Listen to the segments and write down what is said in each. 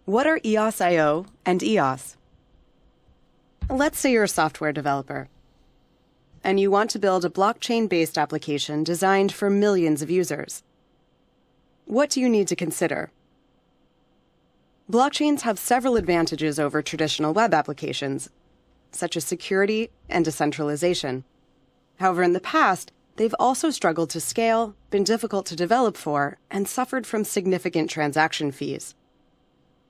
What are EOS.io and EOS? Let's say you're a software developer, and you want to build a blockchain-based application designed for millions of users. What do you need to consider? Blockchains have several advantages over traditional web applications, such as security and decentralization. However, in the past, they've also struggled to scale, been difficult to develop for, and suffered from significant transaction fees.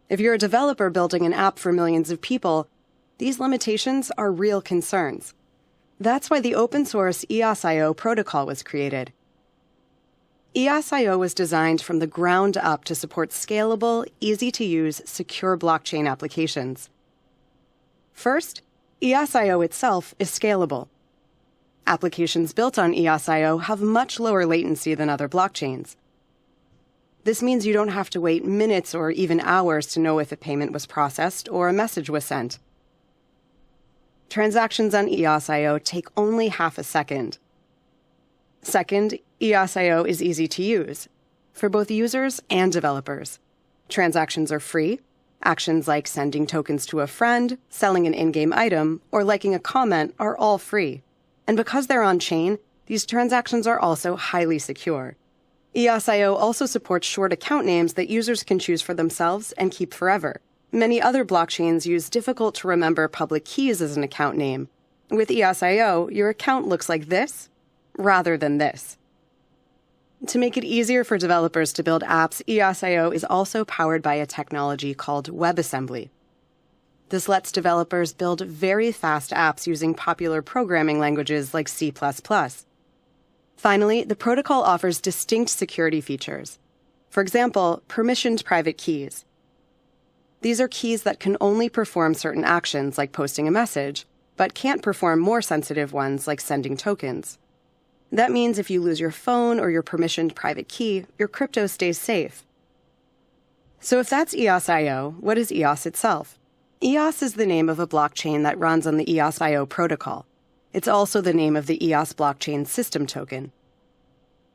If you're a developer building an app for millions of people, these limitations are real concerns. That's why the open-source EOS.io protocol was created. EOS.io was designed from the ground up to support scalable, easy-to-use, secure blockchain applications. First, EOS.io itself is scalable. Applications built on EOS.io have much lower latency than other blockchains. This means you don't have to wait minutes or even hours to know if a payment was processed or a message was sent. Transactions on EOS.io take only half a second. Second, EOS.io is easy to use for both users and developers. Transactions are free. Actions like sending tokens to a friend, selling an in-game item, or liking a comment are all free. And because they're on-chain, these transactions are also highly secure. EOS.io also supports short account names that users can choose for themselves and keep forever. Many other blockchains use difficult-to-remember public keys as an account name. With EOS.io, your account looks like this rather than this. To make it easier for developers to build apps, EOS.io is also powered by a technology called WebAssembly. This lets developers build very fast apps using popular programming languages like C++. Finally, the protocol offers distinct security features. For example, permissioned private keys. These are keys that can only perform certain actions, like posting a message, but can't perform more sensitive ones, like sending tokens. That means if you lose your phone or your permissioned private key, your crypto stays safe. So if that's EOS.io, what is EOS itself? EOS is the name of a blockchain that runs on the EOS.io protocol. It's also the name of the EOS blockchain system token.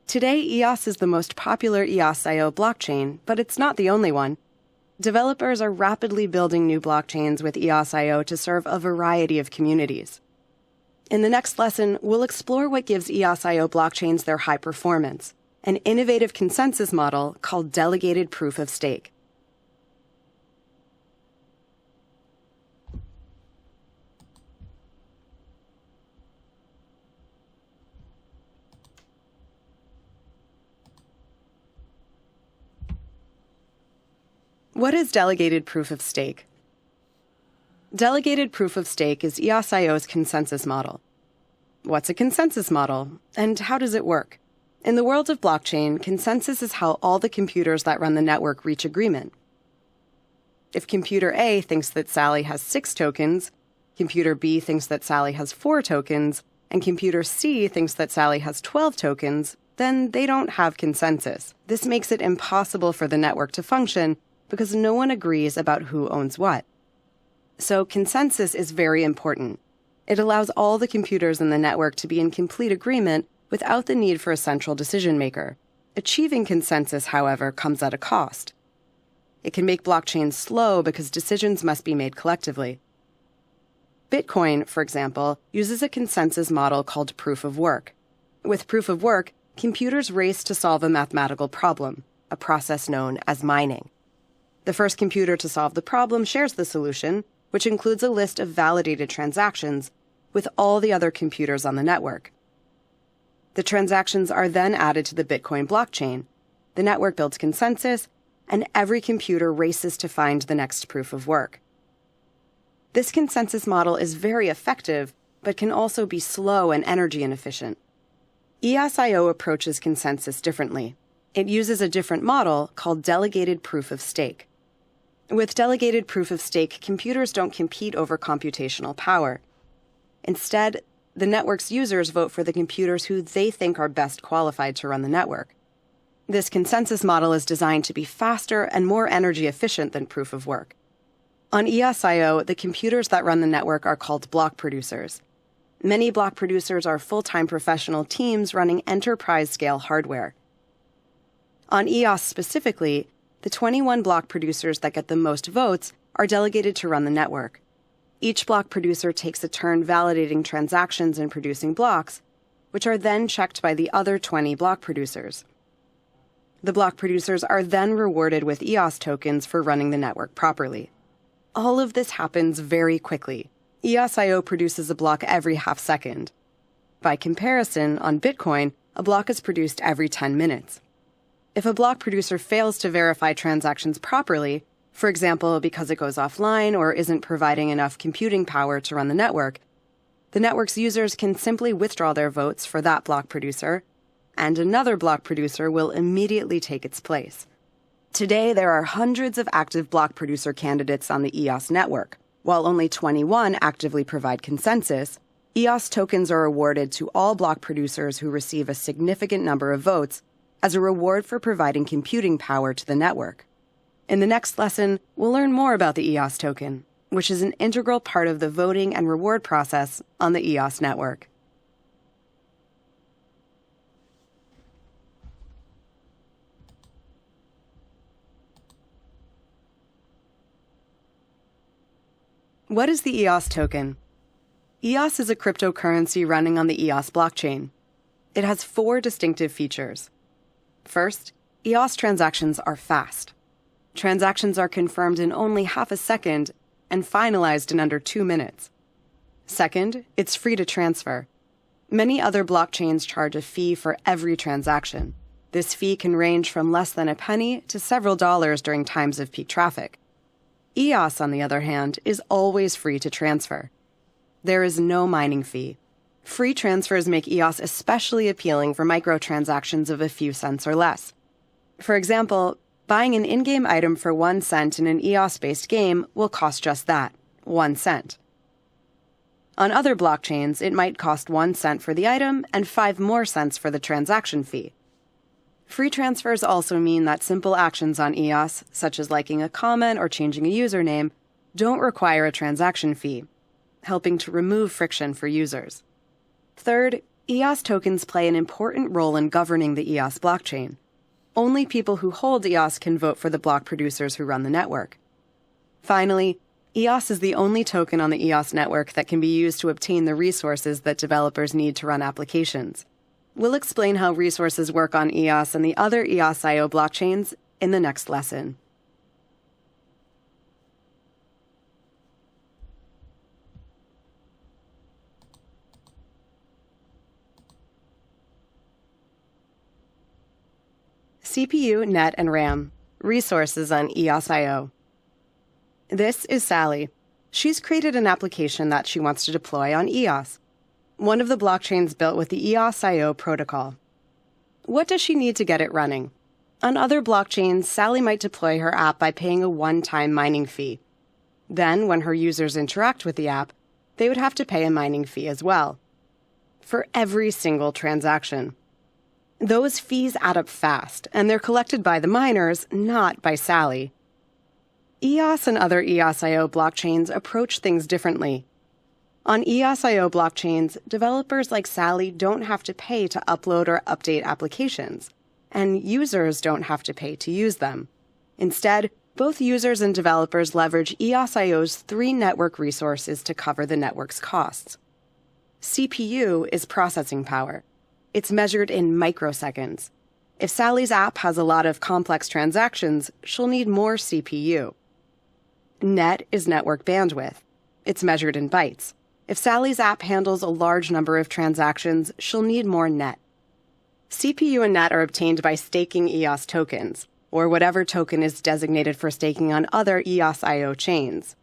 Today, EOS is the most popular EOS.io blockchain, but it's not the only one. Developers are rapidly building new blockchains with EOS.io to serve a variety of communities. In the next lesson, we'll explore what gives EOS.io blockchains their high performance, an innovative consensus model called delegated proof of stake. What is delegated proof of stake? Delegated proof of stake is EOS.io's consensus model. What's a consensus model, and how does it work? In the world of blockchain, consensus is how all the computers that run the network reach agreement. If computer A thinks that Sally has 6 tokens, computer B thinks that Sally has 4 tokens, and computer C thinks that Sally has 12 tokens, then they don't have consensus. This makes it impossible for the network to function because no one agrees about who owns what. So consensus is very important. It allows all the computers in the network to be in complete agreement without the need for a central decision maker. Achieving consensus, however, comes at a cost. It can make blockchains slow because decisions must be made collectively. Bitcoin, for example, uses a consensus model called proof of work. With proof of work, computers race to solve a mathematical problem, a process known as mining. The first computer to solve the problem shares the solution, which includes a list of validated transactions, with all the other computers on the network. The transactions are then added to the Bitcoin blockchain. The network builds consensus, and every computer races to find the next proof of work. This consensus model is very effective, but can also be slow and energy inefficient. EOS.io approaches consensus differently. It uses a different model called delegated proof of stake. With delegated proof of stake, computers don't compete over computational power. Instead, the network's users vote for the computers who they think are best qualified to run the network. This consensus model is designed to be faster and more energy efficient than proof of work. On EOS.io, the computers that run the network are called block producers. Many block producers are full-time professional teams running enterprise-scale hardware. On EOS specifically, the 21 block producers that get the most votes are delegated to run the network. Each block producer takes a turn validating transactions and producing blocks, which are then checked by the other 20 block producers. The block producers are then rewarded with EOS tokens for running the network properly. All of this happens very quickly. EOS.io produces a block every half second. By comparison, on Bitcoin, a block is produced every 10 minutes. If a block producer fails to verify transactions properly, for example, because it goes offline or isn't providing enough computing power to run the network's users can simply withdraw their votes for that block producer, and another block producer will immediately take its place. Today, there are hundreds of active block producer candidates on the EOS network. While only 21 actively provide consensus, EOS tokens are awarded to all block producers who receive a significant number of votes as a reward for providing computing power to the network. In the next lesson, we'll learn more about the EOS token, which is an integral part of the voting and reward process on the EOS network. What is the EOS token? EOS is a cryptocurrency running on the EOS blockchain. It has 4 distinctive features. First, EOS transactions are fast. Transactions are confirmed in only half a second and finalized in under 2 minutes. Second, it's free to transfer. Many other blockchains charge a fee for every transaction. This fee can range from less than a penny to several dollars during times of peak traffic. EOS, on the other hand, is always free to transfer. There is no mining fee. Free transfers make EOS especially appealing for microtransactions of a few cents or less. For example, buying an in-game item for 1 cent in an EOS-based game will cost just that, 1 cent. On other blockchains, it might cost 1 cent for the item and 5 more cents for the transaction fee. Free transfers also mean that simple actions on EOS, such as liking a comment or changing a username, don't require a transaction fee, helping to remove friction for users. Third, EOS tokens play an important role in governing the EOS blockchain. Only people who hold EOS can vote for the block producers who run the network. Finally, EOS is the only token on the EOS network that can be used to obtain the resources that developers need to run applications. We'll explain how resources work on EOS and the other EOS.io blockchains in the next lesson. CPU, net, and RAM. Resources on EOS.io. This is Sally. She's created an application that she wants to deploy on EOS, one of the blockchains built with the EOS.io protocol. What does she need to get it running? On other blockchains, Sally might deploy her app by paying a one-time mining fee. Then, when her users interact with the app, they would have to pay a mining fee as well, for every single transaction. Those fees add up fast, and they're collected by the miners, not by Sally. EOS and other EOS.io blockchains approach things differently. On EOS.io blockchains, developers like Sally don't have to pay to upload or update applications, and users don't have to pay to use them. Instead, both users and developers leverage EOS.io's 3 network resources to cover the network's costs. CPU is processing power. It's measured in microseconds. If Sally's app has a lot of complex transactions, she'll need more CPU. Net is network bandwidth. It's measured in bytes. If Sally's app handles a large number of transactions, she'll need more net. CPU and net are obtained by staking EOS tokens, or whatever token is designated for staking on other EOS.io chains.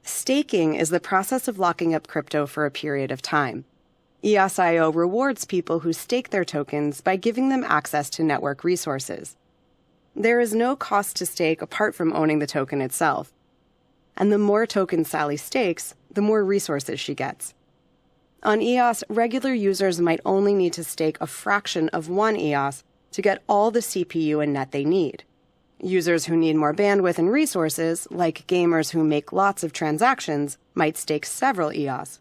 Staking is the process of locking up crypto for a period of time. EOS.io rewards people who stake their tokens by giving them access to network resources. There is no cost to stake apart from owning the token itself. And the more tokens Sally stakes, the more resources she gets. On EOS, regular users might only need to stake a fraction of 1 EOS to get all the CPU and net they need. Users who need more bandwidth and resources, like gamers who make lots of transactions, might stake several EOS.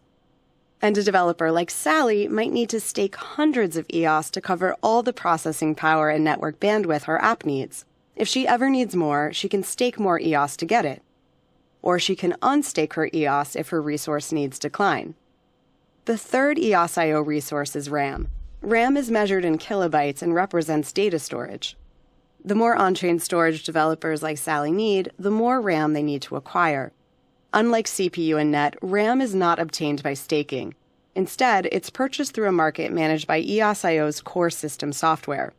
And a developer like Sally might need to stake hundreds of EOS to cover all the processing power and network bandwidth her app needs. If she ever needs more, she can stake more EOS to get it. Or she can unstake her EOS if her resource needs decline. The third EOS.io resource is RAM. RAM is measured in kilobytes and represents data storage. The more on-chain storage developers like Sally need, the more RAM they need to acquire. Unlike CPU and net, RAM is not obtained by staking. Instead, it's purchased through a market managed by EOS.io's core system software.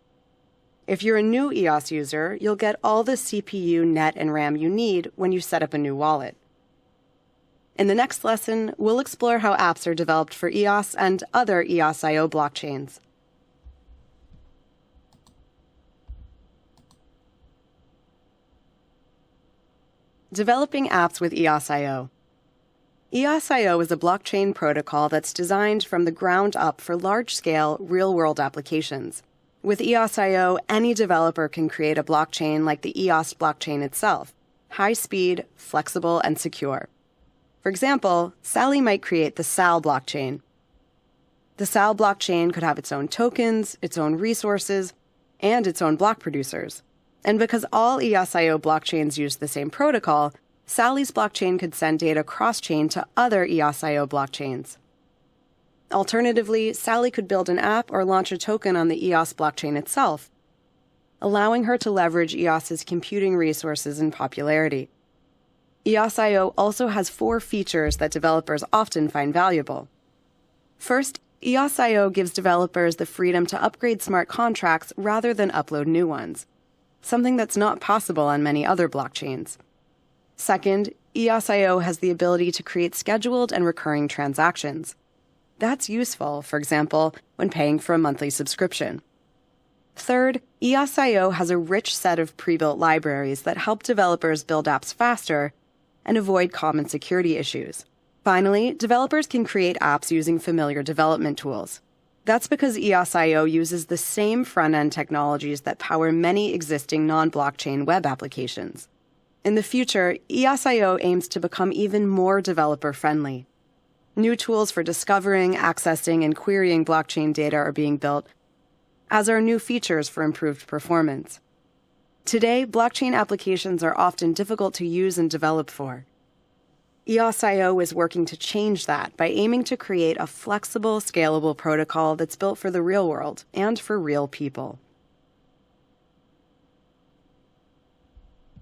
If you're a new EOS user, you'll get all the CPU, net, and RAM you need when you set up a new wallet. In the next lesson, we'll explore how apps are developed for EOS and other EOS.io blockchains. Developing apps with EOS.io. EOS.io is a blockchain protocol that's designed from the ground up for large-scale, real-world applications. With EOS.io, any developer can create a blockchain like the EOS blockchain itself, high-speed, flexible, and secure. For example, Sally might create the SAL blockchain. The SAL blockchain could have its own tokens, its own resources, and its own block producers. And because all EOS.io blockchains use the same protocol, Sally's blockchain could send data cross-chain to other EOS.io blockchains. Alternatively, Sally could build an app or launch a token on the EOS blockchain itself, allowing her to leverage EOS's computing resources and popularity. EOS.io also has 4 features that developers often find valuable. First, EOS.io gives developers the freedom to upgrade smart contracts rather than upload new ones, something that's not possible on many other blockchains. Second, EOS.io has the ability to create scheduled and recurring transactions. That's useful, for example, when paying for a monthly subscription. Third, EOS.io has a rich set of pre-built libraries that help developers build apps faster and avoid common security issues. Finally, developers can create apps using familiar development tools. That's because EOS.io uses the same front-end technologies that power many existing non-blockchain web applications. In the future, EOS.io aims to become even more developer-friendly. New tools for discovering, accessing, and querying blockchain data are being built, as are new features for improved performance. Today, blockchain applications are often difficult to use and develop for. EOS.io is working to change that by aiming to create a flexible, scalable protocol that's built for the real world and for real people.